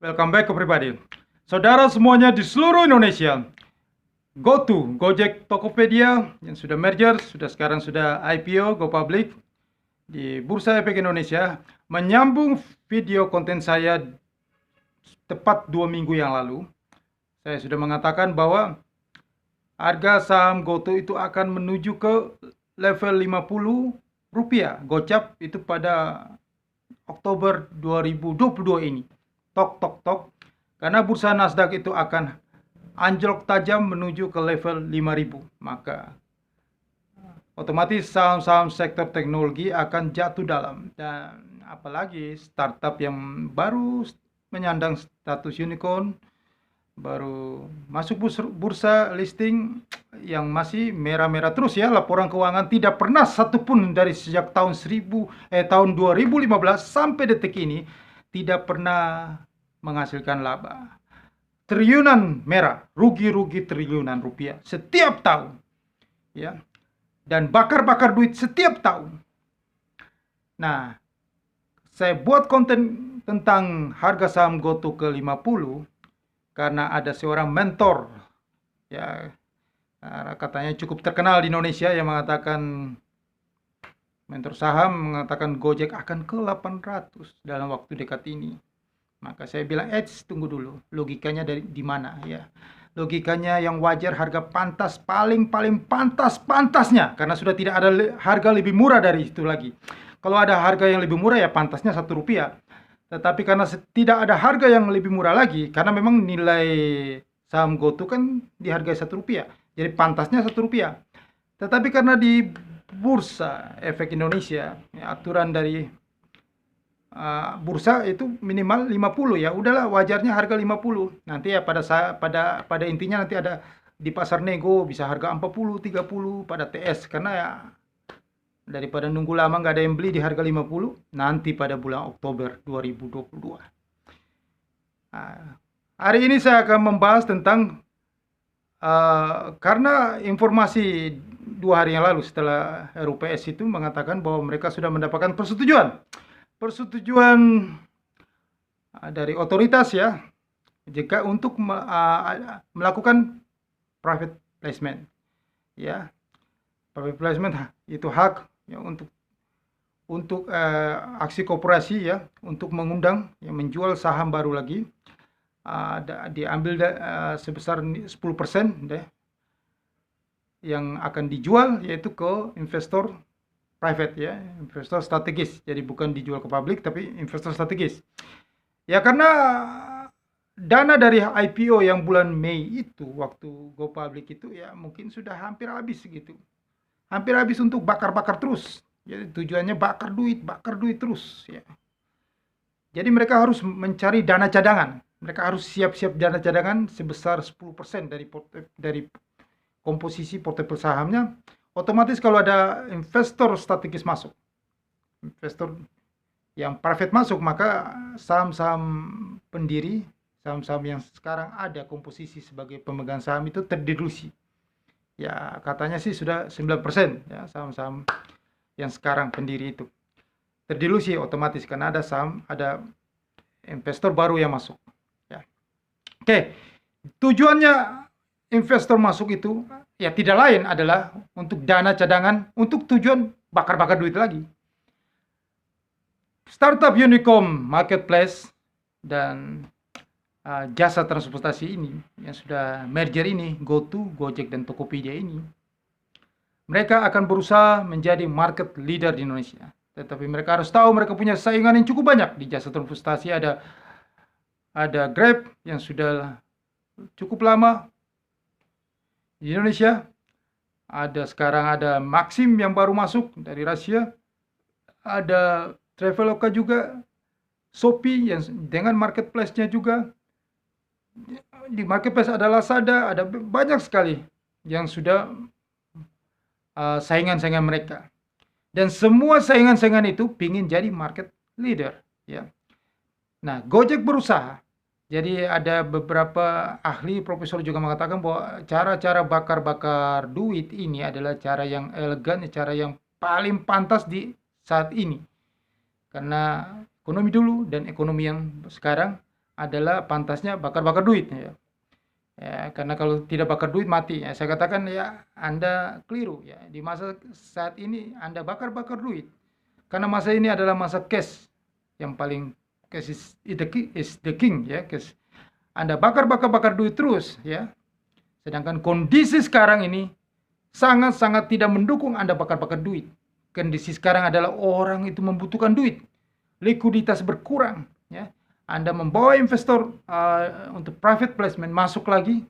Welcome back everybody. Saudara semuanya di seluruh Indonesia, GoTo, Gojek Tokopedia yang sudah merger, sekarang sudah IPO, go public di Bursa Efek Indonesia, menyambung video konten saya tepat 2 minggu yang lalu. Saya sudah mengatakan bahwa harga saham GoTo itu akan menuju ke level Rp50 gocap itu pada Oktober 2022 ini. Tok tok tok. Karena bursa Nasdaq itu akan anjlok tajam menuju ke level 5.000, maka otomatis saham-saham sektor teknologi akan jatuh dalam. Dan apalagi startup yang baru menyandang status unicorn, baru masuk bursa listing yang masih merah-merah terus ya, laporan keuangan tidak pernah satupun dari sejak tahun 2015 sampai detik ini tidak pernah menghasilkan laba. Triliunan merah, rugi-rugi triliunan rupiah setiap tahun. Ya. Dan bakar-bakar duit setiap tahun. Nah, saya buat konten tentang harga saham GoTo ke 50 karena ada seorang mentor, ya, katanya cukup terkenal di Indonesia, yang mengatakan, mentor saham mengatakan Gojek akan ke 800 dalam waktu dekat ini. Maka saya bilang, tunggu dulu, logikanya di mana ya? Logikanya yang wajar, harga pantas, paling pantasnya, karena sudah tidak ada harga lebih murah dari itu lagi. Kalau ada harga yang lebih murah ya pantasnya Rp1. Tetapi karena tidak ada harga yang lebih murah lagi, karena memang nilai saham GoTo kan dihargai Rp1, jadi pantasnya Rp1. Tetapi karena di Bursa Efek Indonesia, ya, aturan dari bursa itu minimal 50, ya udahlah, wajarnya harga 50. Nanti ya pada intinya nanti ada di pasar nego bisa harga 40, 30 pada TS, karena ya daripada nunggu lama nggak ada yang beli di harga 50 nanti pada bulan Oktober 2022. Nah, hari ini saya akan membahas tentang karena informasi 2 hari yang lalu setelah RUPS itu mengatakan bahwa mereka sudah mendapatkan persetujuan dari otoritas ya, jika untuk melakukan private placement ya. Private placement itu hak ya, untuk aksi koperasi ya, untuk mengundang yang menjual saham baru lagi, diambil sebesar 10% deh yang akan dijual, yaitu ke investor private ya, investor strategis. Jadi bukan dijual ke publik tapi investor strategis. Ya karena dana dari IPO yang bulan Mei itu waktu go public itu ya mungkin sudah hampir habis gitu. Hampir habis untuk bakar-bakar terus. Jadi tujuannya bakar duit terus ya. Jadi mereka harus mencari dana cadangan. Mereka harus siap-siap dana cadangan sebesar 10% dari komposisi portofolio sahamnya. Otomatis kalau ada investor strategis masuk, investor yang private masuk, maka saham-saham pendiri, saham-saham yang sekarang ada komposisi sebagai pemegang saham itu terdilusi. Ya katanya sih sudah 9% ya, saham-saham yang sekarang pendiri itu terdilusi otomatis karena ada investor baru yang masuk. Ya. Oke, tujuannya investor masuk itu ya tidak lain adalah untuk dana cadangan, untuk tujuan bakar-bakar duit lagi. Startup unicorn marketplace dan jasa transportasi ini yang sudah merger ini, GoTo, Gojek dan Tokopedia ini, mereka akan berusaha menjadi market leader di Indonesia. Tetapi mereka harus tahu mereka punya saingan yang cukup banyak di jasa transportasi. Ada Grab yang sudah cukup lama di Indonesia, sekarang ada Maxim yang baru masuk dari Rusia, ada Traveloka juga, Shopee yang dengan marketplace-nya juga. Di marketplace ada Lazada, ada banyak sekali yang sudah saingan-saingan mereka. Dan semua saingan-saingan itu pingin jadi market leader ya. Nah, Gojek berusaha. Jadi ada beberapa ahli profesor juga mengatakan bahwa cara-cara bakar-bakar duit ini adalah cara yang elegan, cara yang paling pantas di saat ini. Karena ekonomi dulu dan ekonomi yang sekarang adalah pantasnya bakar-bakar duit ya. Ya, karena kalau tidak bakar duit mati. Ya, saya katakan ya Anda keliru ya. Di masa saat ini Anda bakar-bakar duit. Karena masa ini adalah masa cash yang paling cash is the king ya, cash. Anda bakar-bakar duit terus ya. Sedangkan kondisi sekarang ini sangat-sangat tidak mendukung Anda bakar-bakar duit. Kondisi sekarang adalah orang itu membutuhkan duit. Likuiditas berkurang ya. Anda membawa investor untuk private placement masuk lagi,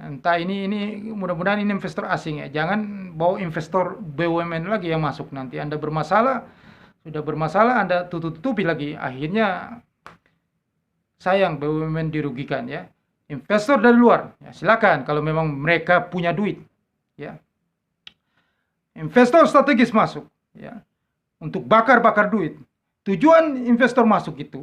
entah ini mudah-mudahan ini investor asing ya. Jangan bawa investor BUMN lagi yang masuk, nanti Anda bermasalah, sudah bermasalah Anda tutup-tutupi lagi, akhirnya sayang BUMN dirugikan ya. Investor dari luar, ya silakan kalau memang mereka punya duit ya. Investor strategis masuk ya untuk bakar-bakar duit. Tujuan investor masuk itu,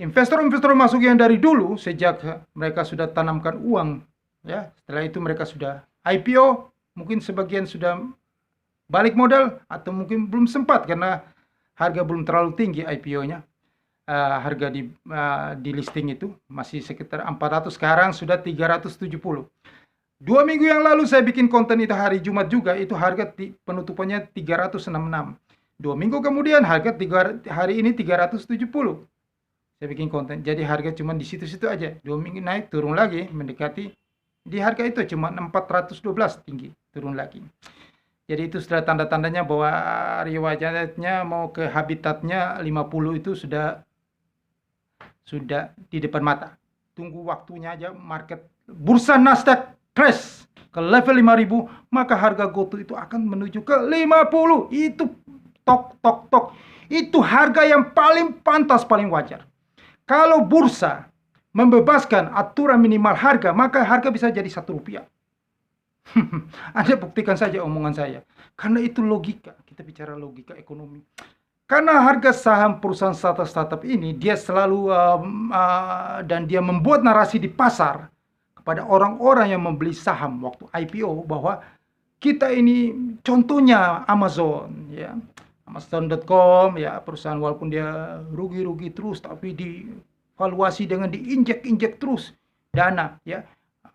investor-investor masuk yang dari dulu sejak mereka sudah tanamkan uang ya, setelah itu mereka sudah IPO, mungkin sebagian sudah balik modal atau mungkin belum sempat karena harga belum terlalu tinggi IPO-nya. Harga di listing itu masih sekitar 400, sekarang sudah 370. 2 minggu yang lalu saya bikin konten itu hari Jumat juga, itu harga penutupannya 366. 2 minggu kemudian harga hari ini 370. Saya bikin konten, jadi harga cuma di situ-situ aja. 2 minggu naik, turun lagi, mendekati di harga itu cuma 412 tinggi, turun lagi. Jadi itu sudah tanda-tandanya bahwa riwayatnya mau ke habitatnya 50 itu sudah di depan mata. Tunggu waktunya aja, market bursa Nasdaq crash ke level 5.000, maka harga GoTo itu akan menuju ke 50. Itu tok. Itu harga yang paling pantas, paling wajar. Kalau bursa membebaskan aturan minimal harga, maka harga bisa jadi Rp1. Anda buktikan saja omongan saya. Karena itu logika, kita bicara logika ekonomi. Karena harga saham perusahaan startup ini, dia selalu dan dia membuat narasi di pasar kepada orang-orang yang membeli saham waktu IPO bahwa kita ini contohnya Amazon ya. Amazon.com ya, perusahaan walaupun dia rugi terus tapi divaluasi dengan diinjek terus dana ya.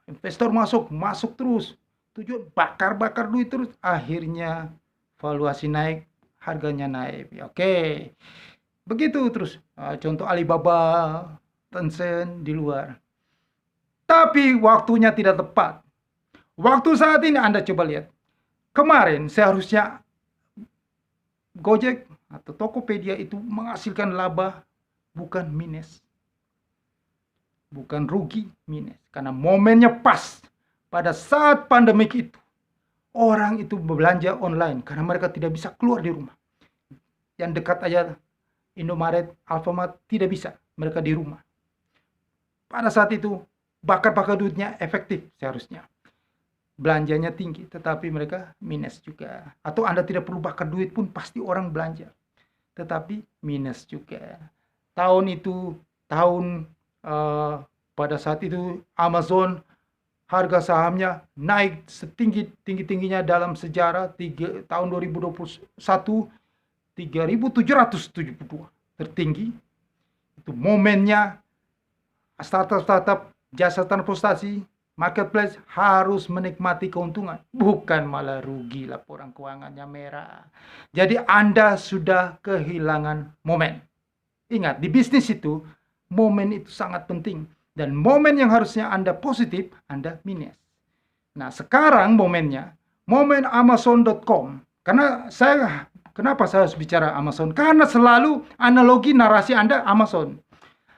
Investor masuk terus. Tujuan bakar duit terus, akhirnya valuasi naik, harganya naik. Ya, oke. Begitu terus. Contoh Alibaba, Tencent di luar. Tapi waktunya tidak tepat. Waktu saat ini Anda coba lihat. Kemarin seharusnya Gojek atau Tokopedia itu menghasilkan laba, bukan minus. Bukan rugi, minus. Karena momennya pas. Pada saat pandemik itu, orang itu berbelanja online karena mereka tidak bisa keluar di rumah. Yang dekat aja Indomaret, Alfamart tidak bisa, mereka di rumah. Pada saat itu bakar duitnya efektif seharusnya. Belanjanya tinggi, tetapi mereka minus juga. Atau Anda tidak perlu bakar duit pun pasti orang belanja, tetapi minus juga. Pada saat itu Amazon harga sahamnya naik setinggi-tingginya dalam sejarah tahun 2021, 3.772 tertinggi. Itu momennya startup jasa transportasi, marketplace harus menikmati keuntungan, bukan malah rugi, laporan keuangannya merah. Jadi Anda sudah kehilangan momen. Ingat, di bisnis itu momen itu sangat penting. Dan momen yang harusnya Anda positif, Anda minus. Nah, sekarang momennya, momen Amazon.com. Kenapa saya harus bicara Amazon? Karena selalu analogi narasi Anda Amazon.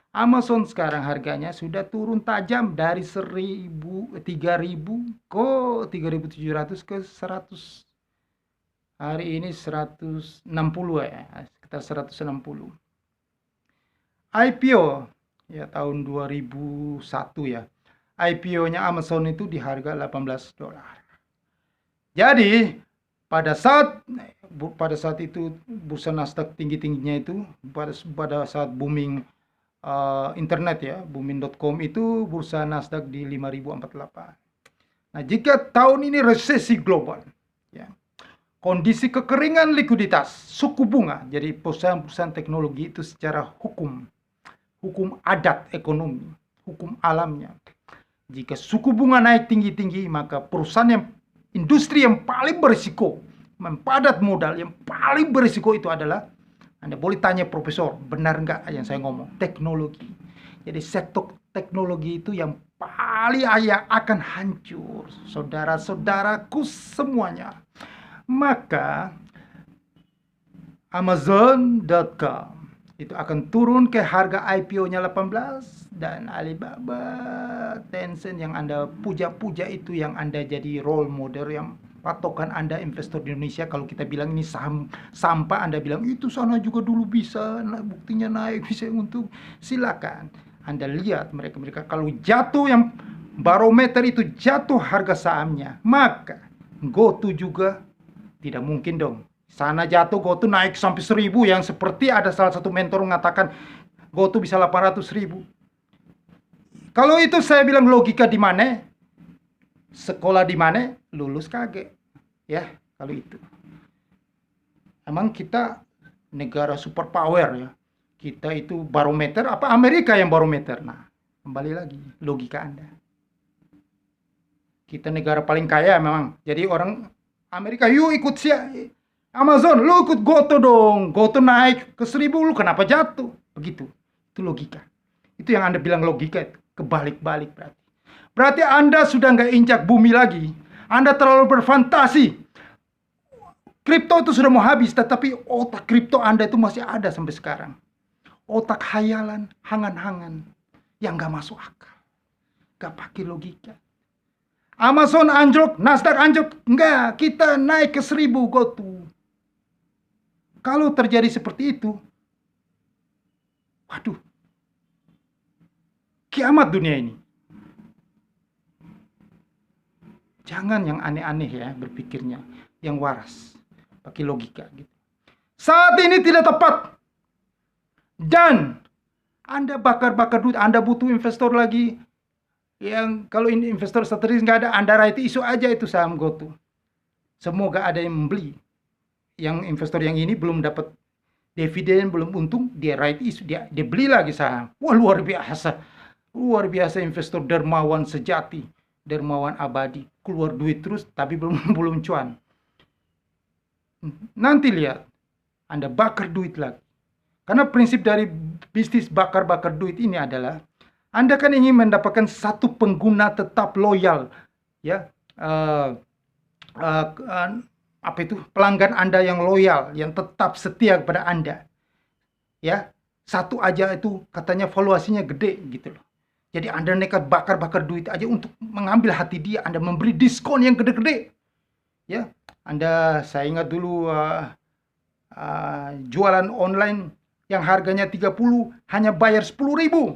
Amazon sekarang harganya sudah turun tajam dari 3.000 ke 3.700 ke 100. Hari ini 160 ya, sekitar 160. IPO ya tahun 2001 ya. IPO-nya Amazon itu di harga $18. Jadi pada saat itu bursa Nasdaq tinggi-tingginya itu, pada saat booming internet ya, booming.com itu bursa Nasdaq di 5.048. Nah, jika tahun ini resesi global ya, kondisi kekeringan likuiditas, suku bunga, jadi perusahaan-perusahaan teknologi itu secara hukum hukum adat ekonomi, hukum alamnya. Jika suku bunga naik tinggi-tinggi, maka perusahaan yang industri yang paling berisiko, mempadat modal yang paling berisiko itu adalah, Anda boleh tanya profesor, benar nggak yang saya ngomong? Teknologi. Jadi sektor teknologi itu yang paling akan hancur, saudara-saudaraku semuanya. Maka Amazon.com itu akan turun ke harga IPO-nya 18, dan Alibaba, Tencent yang Anda puja-puja itu yang Anda jadi role model, yang patokan Anda investor di Indonesia. Kalau kita bilang ini saham sampah, Anda bilang itu sana juga dulu bisa, buktinya naik, bisa untung. Silakan Anda lihat mereka kalau jatuh, yang barometer itu jatuh harga sahamnya, maka GoTo juga tidak mungkin dong. Sana jatuh, GoTo naik sampai 1.000, yang seperti ada salah satu mentor mengatakan GoTo bisa 800.000. Kalau itu saya bilang logika di mana? Sekolah di mana? Lulus kaget. Ya, kalau itu. Emang kita negara superpower ya. Kita itu barometer, apa Amerika yang barometer? Nah, kembali lagi logika Anda. Kita negara paling kaya memang. Jadi orang Amerika, yuk ikut Amazon, lu ikut GoTo dong. GoTo naik ke 1.000, lu kenapa jatuh? Begitu. Itu logika. Itu yang Anda bilang logika itu. Kebalik-balik berarti. Berarti Anda sudah nggak injak bumi lagi. Anda terlalu berfantasi. Kripto itu sudah mau habis, tetapi otak kripto Anda itu masih ada sampai sekarang. Otak hayalan, hangan-hangan. Yang nggak masuk akal. Nggak pakai logika. Amazon anjlok, Nasdaq anjlok. Enggak, kita naik ke 1.000 GoTo. Kalau terjadi seperti itu, waduh, kiamat dunia ini. Jangan yang aneh-aneh ya berpikirnya, yang waras, pakai logika gitu. Saat ini tidak tepat. Dan Anda bakar-bakar duit, Anda butuh investor lagi. Yang kalau ini investor strategis nggak ada, Anda right isu aja itu saham GoTo. Semoga ada yang membeli. Yang investor yang ini belum dapat dividen, belum untung, dia right issue, dia beli lagi saham. Wah, luar biasa investor dermawan sejati, dermawan abadi, keluar duit terus tapi belum cuan. Nanti lihat, Anda bakar duit lagi. Karena prinsip dari bisnis bakar-bakar duit ini adalah Anda kan ingin mendapatkan satu pengguna tetap loyal, ya. Pelanggan Anda yang loyal, yang tetap setia kepada Anda. Ya, satu aja itu katanya valuasinya gede gitu loh. Jadi Anda nekat bakar-bakar duit aja untuk mengambil hati dia, Anda memberi diskon yang gede-gede. Ya, saya ingat dulu jualan online yang harganya 30 hanya bayar 10.000.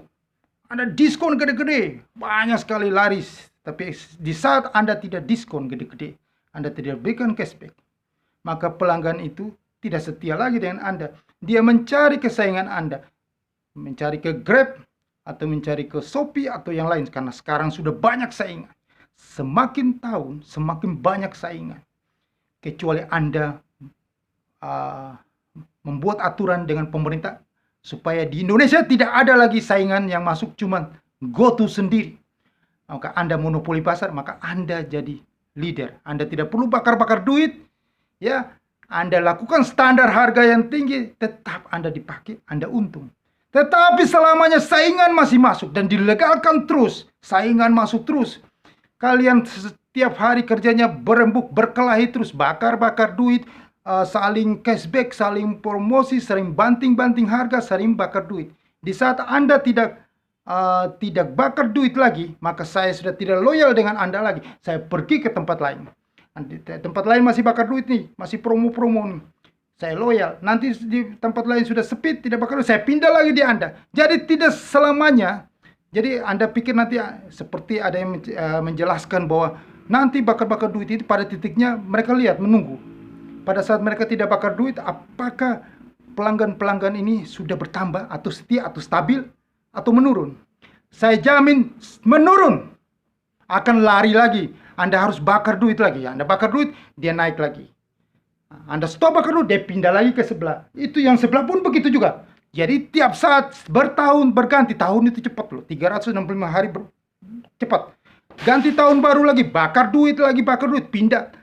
Anda diskon gede-gede, banyak sekali laris. Tapi di saat Anda tidak diskon gede-gede, Anda tidak berikan cashback, maka pelanggan itu tidak setia lagi dengan Anda. Dia mencari kesayangan Anda, mencari ke Grab, atau mencari ke Shopee, atau yang lain. Karena sekarang sudah banyak saingan. Semakin tahun, semakin banyak saingan. Kecuali Anda membuat aturan dengan pemerintah, supaya di Indonesia tidak ada lagi saingan yang masuk, cuma GoTo sendiri. Maka Anda monopoli pasar, maka Anda jadi leader. Anda tidak perlu bakar-bakar duit, ya. Anda lakukan standar harga yang tinggi, tetap Anda dipakai, Anda untung. Tetapi selamanya saingan masih masuk dan dilegalkan terus, saingan masuk terus. Kalian setiap hari kerjanya berembuk, berkelahi terus, bakar-bakar duit, saling cashback, saling promosi, saling banting-banting harga, saling bakar duit. Di saat Anda tidak bakar duit lagi, maka saya sudah tidak loyal dengan Anda lagi. Saya pergi ke tempat lain. Nanti tempat lain masih bakar duit nih, masih promo-promo nih. Saya loyal. Nanti di tempat lain sudah sepi, tidak bakar duit, saya pindah lagi di Anda. Jadi tidak selamanya. Jadi Anda pikir nanti seperti ada yang menjelaskan bahwa nanti bakar-bakar duit itu pada titiknya mereka lihat, menunggu. Pada saat mereka tidak bakar duit, apakah pelanggan-pelanggan ini sudah bertambah atau setia atau stabil atau menurun? Saya jamin menurun. Akan lari lagi. Anda harus bakar duit lagi. Anda bakar duit, dia naik lagi. Anda stop bakar duit, dia pindah lagi ke sebelah. Itu yang sebelah pun begitu juga. Jadi tiap saat bertahun berganti, tahun itu cepat loh, 365 hari cepat. Ganti tahun baru lagi, bakar duit, pindah.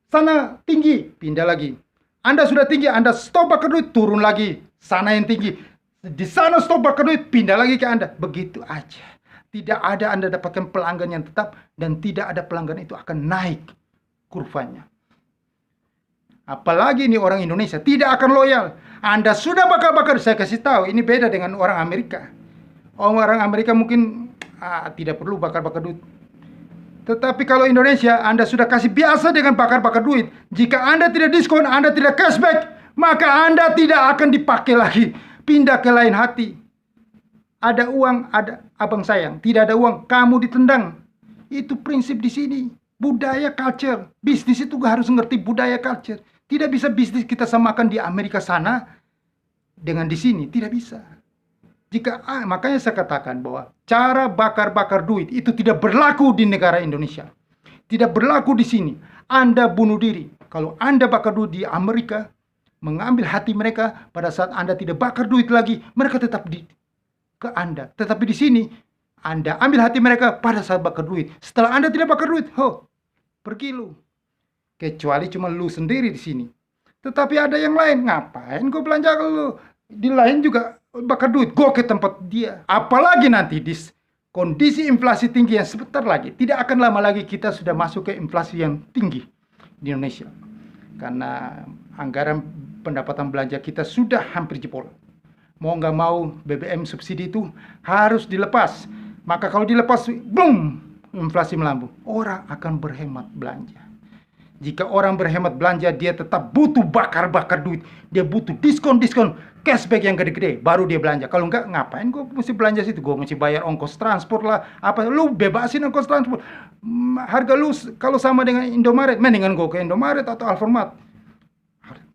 Sana tinggi, pindah lagi. Anda sudah tinggi, Anda stop bakar duit, turun lagi. Sana yang tinggi. Di sana stop bakar duit, pindah lagi ke Anda. Begitu aja. Tidak ada Anda dapatkan pelanggan yang tetap, dan tidak ada pelanggan itu akan naik kurvanya. Apalagi ini orang Indonesia tidak akan loyal. Anda sudah bakar-bakar, saya kasih tahu, ini beda dengan orang Amerika. Orang Amerika mungkin tidak perlu bakar-bakar duit. Tetapi kalau Indonesia, Anda sudah kasih biasa dengan bakar-bakar duit. Jika Anda tidak diskon, Anda tidak cashback, maka Anda tidak akan dipakai lagi. Pindah ke lain hati. Ada uang, ada abang sayang. Tidak ada uang, kamu ditendang. Itu prinsip di sini. Budaya culture. Bisnis itu harus ngerti budaya culture. Tidak bisa bisnis kita samakan di Amerika sana dengan di sini. Tidak bisa. Makanya saya katakan bahwa cara bakar-bakar duit itu tidak berlaku di negara Indonesia. Tidak berlaku di sini. Anda bunuh diri. Kalau Anda bakar duit di Amerika, mengambil hati mereka, pada saat Anda tidak bakar duit lagi, mereka tetap ke Anda. Tetapi di sini, Anda ambil hati mereka pada saat bakar duit. Setelah Anda tidak bakar duit, pergi lu. Kecuali cuma lu sendiri di sini. Tetapi ada yang lain, ngapain gue belanja ke lu? Di lain juga bakar duit, gue ke tempat dia. Apalagi nanti di kondisi inflasi tinggi yang sebentar lagi, tidak akan lama lagi kita sudah masuk ke inflasi yang tinggi di Indonesia. Karena anggaran pendapatan belanja kita sudah hampir jebol. Mau nggak mau BBM subsidi itu harus dilepas. Maka kalau dilepas, boom, inflasi melambung. Orang akan berhemat belanja. Jika orang berhemat belanja, dia tetap butuh bakar-bakar duit. Dia butuh diskon-diskon, cashback yang gede-gede, baru dia belanja. Kalau enggak, ngapain gue mesti belanja situ? Gue mesti bayar ongkos transport lah. Apa? Lu bebasin ongkos transport. Harga lu kalau sama dengan Indomaret, mendingan gue ke Indomaret atau Alfamart.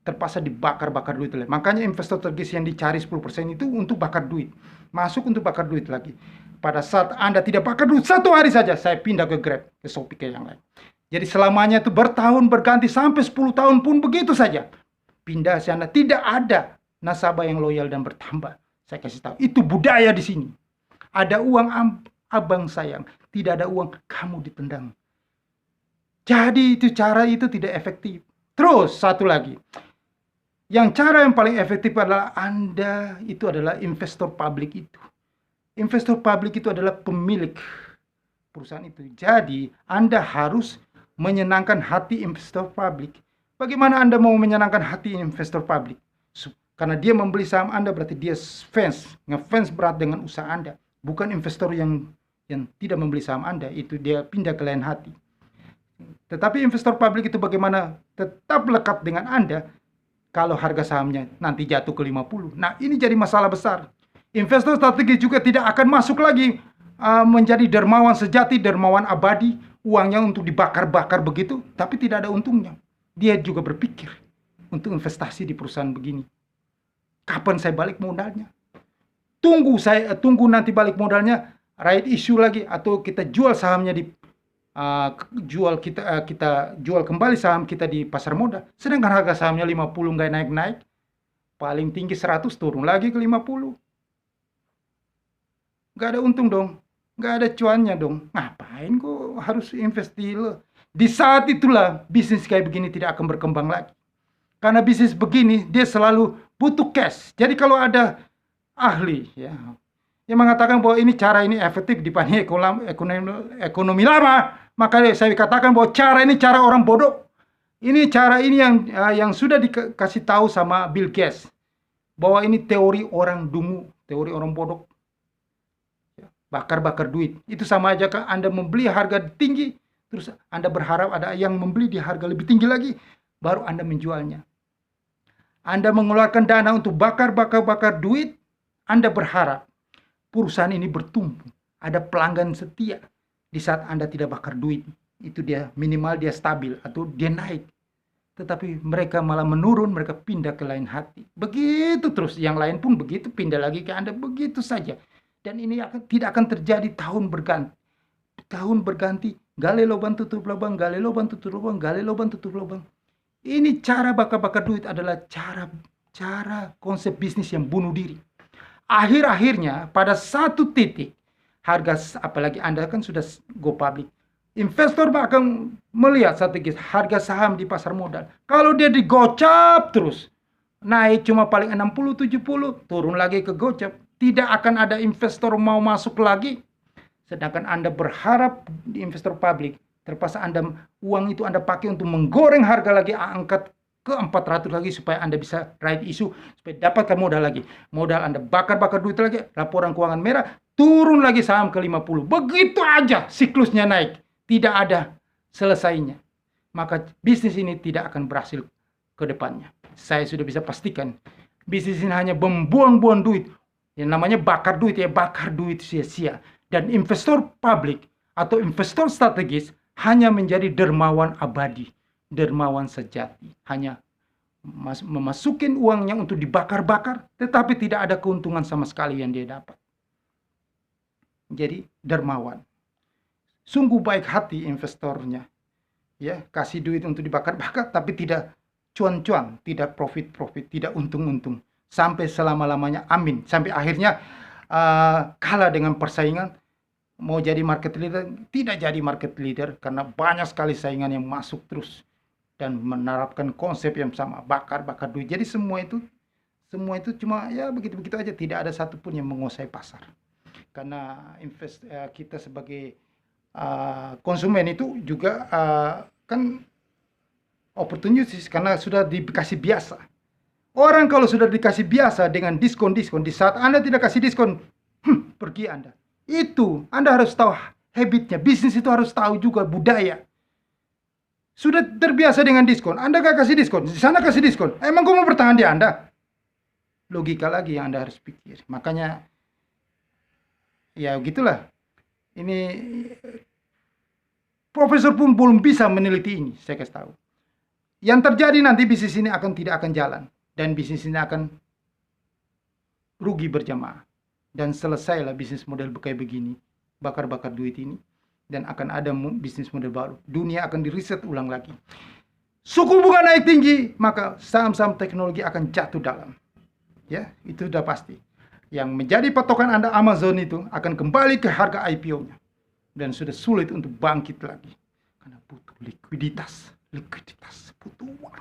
Terpaksa dibakar-bakar duit. Makanya investor strategis yang dicari 10% itu untuk bakar duit. Masuk untuk bakar duit lagi. Pada saat Anda tidak bakar duit, 1 hari saja, saya pindah ke Grab, ke Shopee, ke yang lain. Jadi selamanya itu bertahun berganti sampai 10 tahun pun begitu saja. Pindah sana, tidak ada nasabah yang loyal dan bertambah. Saya kasih tahu, itu budaya di sini. Ada uang abang sayang, tidak ada uang kamu ditendang. Jadi itu cara itu tidak efektif. Terus satu lagi. Cara yang paling efektif adalah Anda itu adalah investor publik itu. Investor publik itu adalah pemilik perusahaan itu. Jadi Anda harus menyenangkan hati investor publik. Bagaimana Anda mau menyenangkan hati investor publik? Karena dia membeli saham Anda, berarti dia ngefans berat dengan usaha Anda. Bukan investor yang tidak membeli saham Anda, itu dia pindah ke lain hati. Tetapi investor publik itu bagaimana tetap lekat dengan Anda kalau harga sahamnya nanti jatuh ke 50. Nah, ini jadi masalah besar. Investor strategis juga tidak akan masuk lagi menjadi dermawan sejati, dermawan abadi, uangnya untuk dibakar-bakar begitu, tapi tidak ada untungnya. Dia juga berpikir untuk investasi di perusahaan begini. Kapan saya balik modalnya? Tunggu nanti balik modalnya, right issue lagi, atau kita jual sahamnya kita jual kembali saham kita di pasar modal. Sedangkan harga sahamnya 50 nggak naik-naik, paling tinggi 100 turun lagi ke 50. Nggak ada untung dong. Nggak ada cuannya dong. Ngapain kok harus invest di lo? Di saat itulah bisnis kayak begini tidak akan berkembang lagi. Karena bisnis begini dia selalu butuh cash. Jadi kalau ada ahli yang mengatakan bahwa cara ini efektif dibanding ekonomi lama, maka saya katakan bahwa cara ini cara orang bodoh. Ini cara ini yang sudah dikasih tahu sama Bill Gates bahwa ini teori orang dungu, teori orang bodoh. Bakar-bakar duit. Itu sama aja kan Anda membeli harga tinggi, terus Anda berharap ada yang membeli di harga lebih tinggi lagi, baru Anda menjualnya. Anda mengeluarkan dana untuk bakar duit, Anda berharap perusahaan ini bertumbuh, ada pelanggan setia. Di saat Anda tidak bakar duit, itu dia minimal dia stabil atau dia naik. Tetapi mereka malah menurun, mereka pindah ke lain hati. Begitu terus, yang lain pun begitu, pindah lagi ke Anda, begitu saja. Dan ini tidak akan terjadi tahun berganti. Tahun berganti, gali lubang tutup lubang, gali lubang tutup lubang, gali lubang tutup lubang. Ini cara bakar-bakar duit adalah cara konsep bisnis yang bunuh diri. akhir-akhirnya pada satu titik harga, apalagi Anda kan sudah go public, investor akan melihat strategis harga saham di pasar modal. Kalau dia digocap terus, naik cuma paling 60-70, turun lagi ke gocap, tidak akan ada investor mau masuk lagi. Sedangkan Anda berharap di investor publik, terpaksa uang itu Anda pakai untuk menggoreng harga lagi, angkat ke 400 lagi supaya Anda bisa ride isu, supaya dapatkan modal lagi. Modal Anda bakar-bakar duit lagi, laporan keuangan merah, turun lagi saham ke 50. Begitu aja siklusnya naik. Tidak ada selesainya. Maka bisnis ini tidak akan berhasil ke depannya. Saya sudah bisa pastikan. Bisnis ini hanya membuang-buang duit. Yang namanya bakar duit, ya bakar duit sia-sia. Dan investor publik atau investor strategis hanya menjadi dermawan abadi, dermawan sejati. Hanya memasukin uangnya untuk dibakar-bakar, tetapi tidak ada keuntungan sama sekali yang dia dapat. Jadi dermawan. Sungguh baik hati investornya. Ya, kasih duit untuk dibakar-bakar tapi tidak cuan-cuan, tidak profit-profit, tidak untung-untung. Sampai selama-lamanya, amin. Sampai akhirnya kalah dengan persaingan, mau jadi market leader, tidak jadi market leader karena banyak sekali saingan yang masuk terus dan menerapkan konsep yang sama, bakar-bakar duit. Jadi semua itu cuma ya begitu-begitu aja, tidak ada satupun yang menguasai pasar. Karena kita sebagai konsumen itu juga kan opportunities karena sudah dikasih biasa. Orang kalau sudah dikasih biasa dengan diskon-diskon, di saat Anda tidak kasih diskon, pergi Anda. Itu Anda harus tahu habitnya. Bisnis itu harus tahu juga budaya. Sudah terbiasa dengan diskon, Anda gak kasih diskon, di sana kasih diskon. Emang kau mau bertahan di Anda? Logika lagi yang Anda harus pikir. Makanya ya gitulah. Ini profesor pun belum bisa meneliti ini, saya kasih tahu. Yang terjadi nanti bisnis ini tidak akan jalan dan bisnis ini akan rugi berjamaah. Dan selesailah bisnis model kayak begini, bakar-bakar duit ini, dan akan ada bisnis model baru. Dunia akan diriset ulang lagi. Suku bunga naik tinggi, maka saham-saham teknologi akan jatuh dalam. Ya, itu sudah pasti. Yang menjadi patokan Anda Amazon itu akan kembali ke harga IPO-nya. Dan sudah sulit untuk bangkit lagi. Karena butuh likuiditas, butuh uang.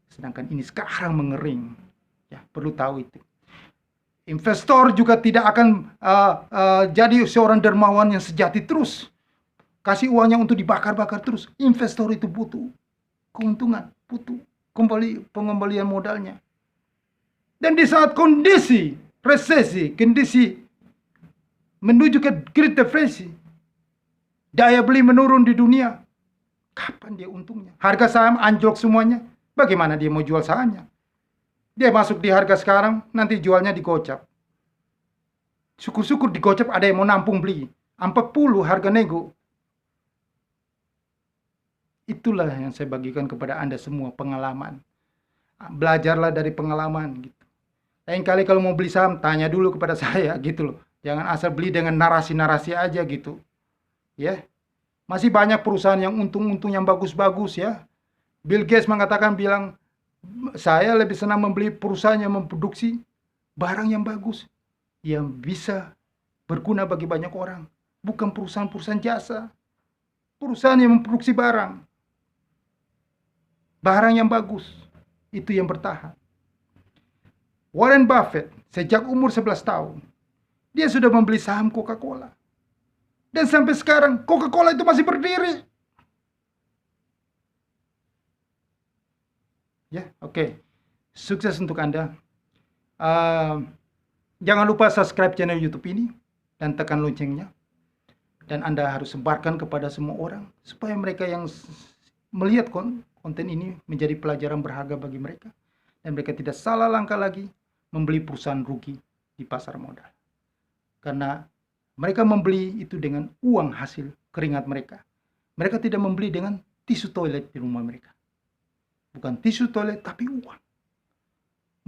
Sedangkan ini sekarang mengering. Ya, perlu tahu itu. Investor juga tidak akan jadi seorang dermawan yang sejati terus. Kasih uangnya untuk dibakar-bakar terus. Investor itu butuh keuntungan, butuh pengembalian modalnya. Dan di saat kondisi resesi, kondisi menuju ke Great Depression, daya beli menurun di dunia, kapan dia untungnya? Harga saham anjlok semuanya, bagaimana dia mau jual sahamnya? Dia masuk di harga sekarang, nanti jualnya digocap. Syukur-syukur digocap ada yang mau nampung beli. 40 harga nego. Itulah yang saya bagikan kepada Anda semua, pengalaman. Belajarlah dari pengalaman gitu. Lain kali kalau mau beli saham, tanya dulu kepada saya gitu loh. Jangan asal beli dengan narasi-narasi aja gitu. Ya. Masih banyak perusahaan yang untung-untung yang bagus-bagus ya. Bill Gates bilang, saya lebih senang membeli perusahaan yang memproduksi barang yang bagus, yang bisa berguna bagi banyak orang. Bukan perusahaan-perusahaan jasa. Perusahaan yang memproduksi barang. Barang yang bagus. Itu yang bertahan. Warren Buffett, sejak umur 11 tahun, dia sudah membeli saham Coca-Cola. Dan sampai sekarang, Coca-Cola itu masih berdiri. Ya, oke. Sukses untuk Anda. Jangan lupa subscribe channel YouTube ini dan tekan loncengnya. Dan Anda harus sebarkan kepada semua orang supaya mereka yang melihat konten ini menjadi pelajaran berharga bagi mereka. Dan mereka tidak salah langkah lagi membeli perusahaan rugi di pasar modal. Karena mereka membeli itu dengan uang hasil keringat mereka. Mereka tidak membeli dengan tisu toilet di rumah mereka. Bukan tisu toilet, tapi uang.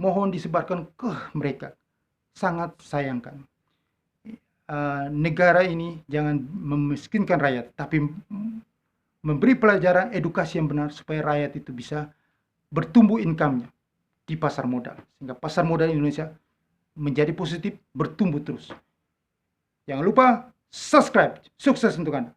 Mohon disebarkan ke mereka. Sangat sayangkan. Negara ini jangan memiskinkan rakyat, tapi memberi pelajaran edukasi yang benar supaya rakyat itu bisa bertumbuh income-nya di pasar modal. Sehingga pasar modal Indonesia menjadi positif, bertumbuh terus. Jangan lupa subscribe. Sukses untuk Anda.